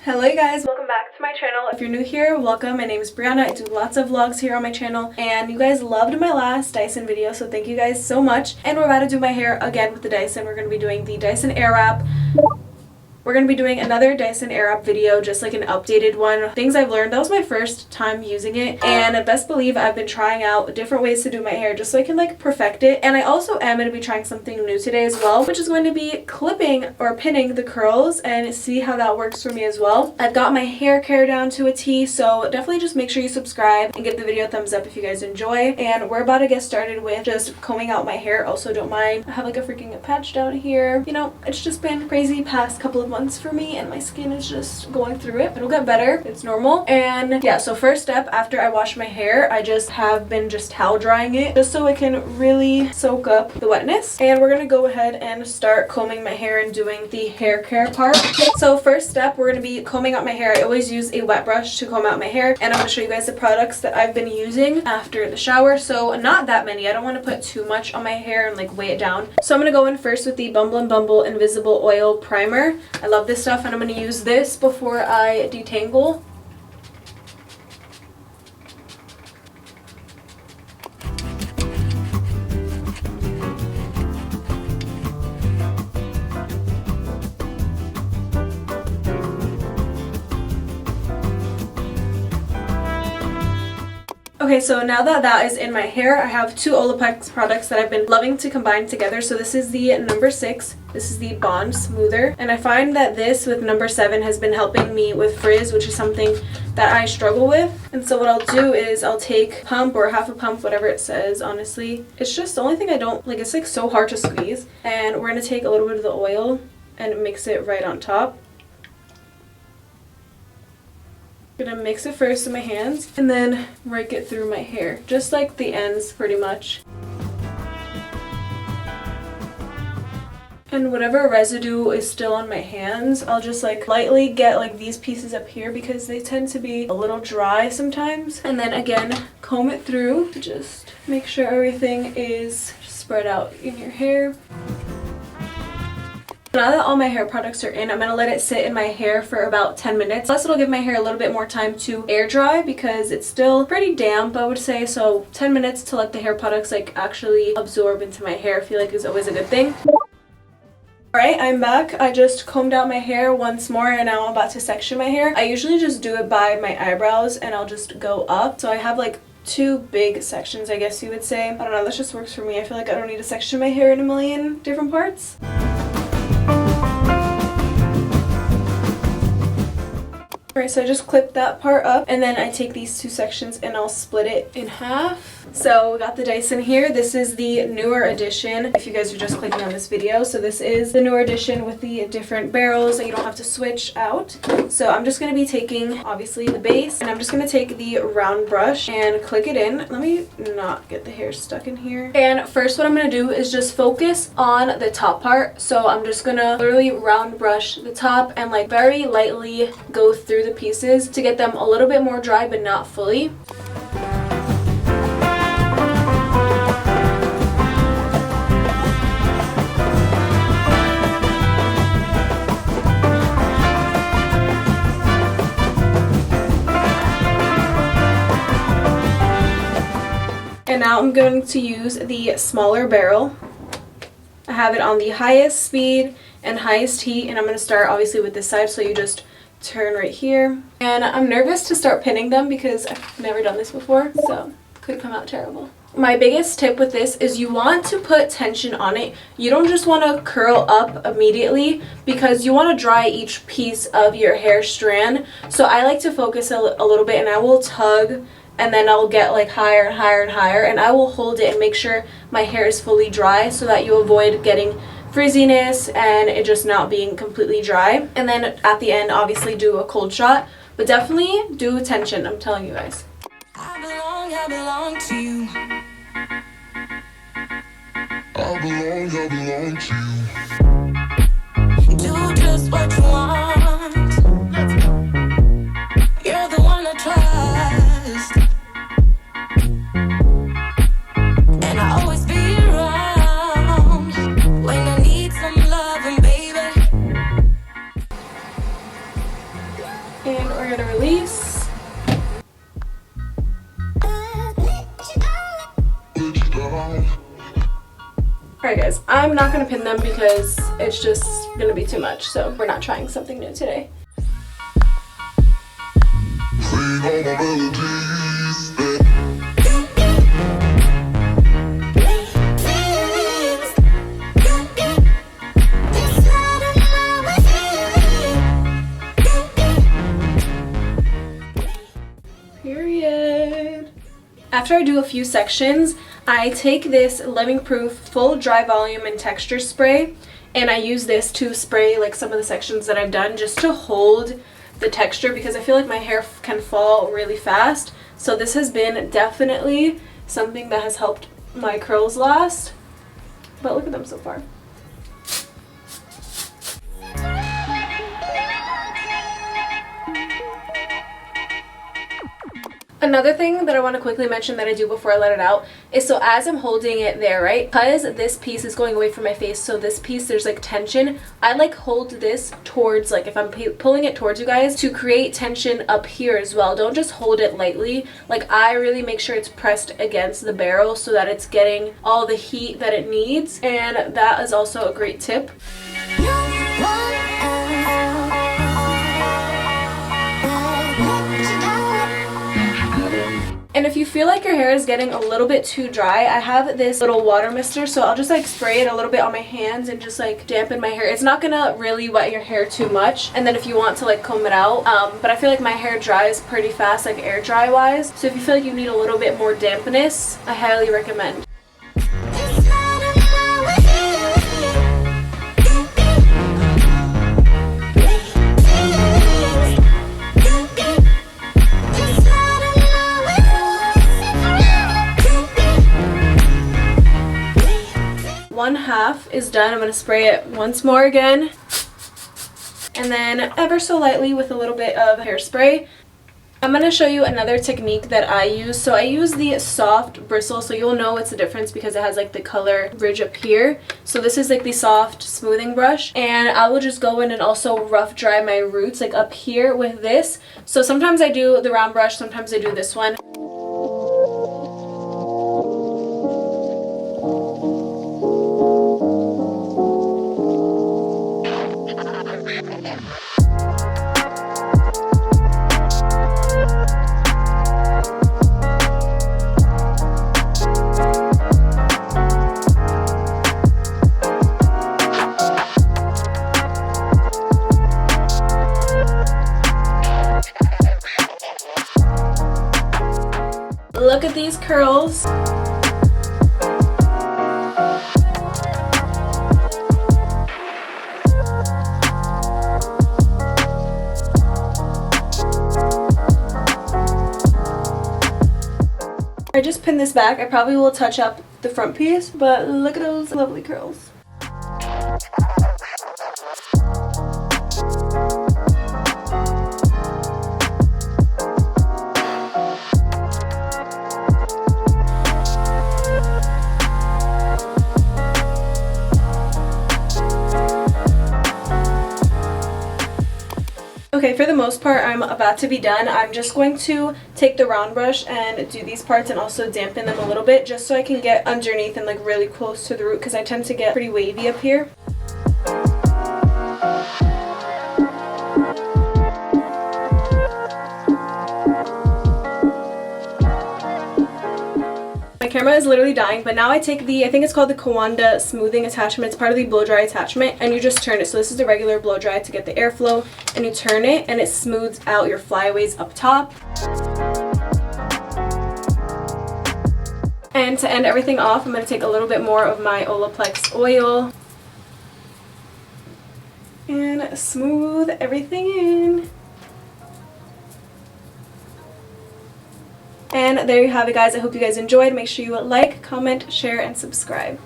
Hello you guys, welcome back to my channel. If you're new here, welcome. My name is Brianna. I do lots of vlogs here on my channel and you guys loved my last Dyson video, so thank you guys so much. And we're about to do my hair again with the Dyson. We're going to be doing the Dyson Airwrap. We're going to be doing another Dyson Airwrap video, just like an updated one. Things I've learned. That was my first time using it, and best believe I've been trying out different ways to do my hair just so I can like perfect it. And I also am going to be trying something new today as well, which is going to be clipping or pinning the curls and see how that works for me as well. I've got my hair care down to a T, so definitely just make sure you subscribe and give the video a thumbs up if you guys enjoy. And we're about to get started with just combing out my hair. Also, don't mind, I have like a freaking patch down here. You know, it's just been crazy past couple of months for me and my skin is just going through it. It'll get better, it's normal. And yeah, so first step after I wash my hair, I just have been towel drying it just so it can really soak up the wetness. And we're gonna go ahead and start combing my hair and doing the hair care part. So first step, we're gonna be combing out my hair. I always use a wet brush to comb out my hair, and I'm gonna show you guys the products that I've been using after the shower. So not that many, I don't want to put too much on my hair and like weigh it down. So I'm gonna go in first with the Bumble & Bumble Invisible Oil Primer. I love this stuff and I'm going to use this before I detangle. Okay, so now that that is in my hair, I have two Olaplex products that I've been loving to combine together. So this is the number 6. This is the Bond Smoother. And I find that this with number 7 has been helping me with frizz, which is something that I struggle with. And so what I'll do is I'll take pump or half a pump, whatever it says, honestly. It's just the only thing I don't like, it's like so hard to squeeze. And we're going to take a little bit of the oil and mix it right on top. I'm gonna mix it first in my hands and then rake it through my hair, just like the ends pretty much. And whatever residue is still on my hands, I'll just like lightly get like these pieces up here because they tend to be a little dry sometimes. And then again, comb it through to just make sure everything is spread out in your hair. Now that all my hair products are in, I'm going to let it sit in my hair for about 10 minutes. Plus it'll give my hair a little bit more time to air dry because it's still pretty damp, I would say. So 10 minutes to let the hair products like actually absorb into my hair, I feel like is always a good thing. Alright, I'm back. I just combed out my hair once more and now I'm about to section my hair. I usually just do it by my eyebrows and I'll just go up. So I have like 2 big sections, I guess you would say. I don't know, that just works for me. I feel like I don't need to section my hair in a million different parts. Alright, so I just clip that part up and then I take these 2 sections and I'll split it in half. So we got the Dyson here. This is the newer edition if you guys are just clicking on this video. So this is the newer edition with the different barrels that you don't have to switch out. So I'm just going to be taking obviously the base and I'm just going to take the round brush and click it in. Let me not get the hair stuck in here. And first what I'm going to do is just focus on the top part. So I'm just going to literally round brush the top and like very lightly go through the pieces to get them a little bit more dry but not fully. And now I'm going to use the smaller barrel. I have it on the highest speed and highest heat, and I'm going to start obviously with this side, so you just turn right here. And I'm nervous to start pinning them because I've never done this before, so it could come out terrible. My biggest tip with this is you want to put tension on it. You don't just want to curl up immediately because you want to dry each piece of your hair strand. So I like to focus a little bit and I will tug and then I'll get like higher and higher and higher and I will hold it and make sure my hair is fully dry so that you avoid getting frizziness and it just not being completely dry. And then at the end obviously do a cold shot, but definitely do tension, I'm telling you guys. I belong to you. I belong to you. Do just what you want. You're the one I trust. And I always be around when I need some loving, baby. And we're gonna release. Alright guys, I'm not gonna pin them because it's just gonna be too much, so we're not trying something new today. Period. After I do a few sections, I take this Living Proof Full Dry Volume and Texture Spray, and I use this to spray like some of the sections that I've done just to hold the texture, because I feel like my hair can fall really fast. So this has been definitely something that has helped my curls last. But look at them so far. Another thing that I want to quickly mention that I do before I let it out is, so as I'm holding it there, right, because this piece is going away from my face, so this piece there's like tension, I like hold this towards, like if I'm pulling it towards you guys, to create tension up here as well. Don't just hold it lightly. Like I really make sure it's pressed against the barrel so that it's getting all the heat that it needs, and that is also a great tip. And if you feel like your hair is getting a little bit too dry, I have this little water mister, so I'll just like spray it a little bit on my hands and just like dampen my hair. It's not gonna really wet your hair too much, and then if you want to like comb it out, but I feel like my hair dries pretty fast, like air dry wise, so if you feel like you need a little bit more dampness, I highly recommend. One half is done. I'm going to spray it once more again, and then ever so lightly with a little bit of hairspray. I'm going to show you another technique that I use. So I use the soft bristle, so you'll know it's the difference because it has like the color ridge up here. So this is like the soft smoothing brush, and I will just go in and also rough dry my roots like up here with this. So sometimes I do the round brush, sometimes I do this one. Look at these curls. I just pinned this back. I probably will touch up the front piece, but look at those lovely curls. Okay, for the most part, I'm about to be done. I'm just going to take the round brush and do these parts and also dampen them a little bit just so I can get underneath and like really close to the root, because I tend to get pretty wavy up here. My camera is literally dying, but now I take the, I think it's called the Kawanda smoothing attachment. It's part of the blow dry attachment, and you just turn it. So this is the regular blow dry to get the airflow, and you turn it and it smooths out your flyaways up top. And to end everything off, I'm going to take a little bit more of my Olaplex oil and smooth everything in. And there you have it, guys. I hope you guys enjoyed. Make sure you like, comment, share, and subscribe.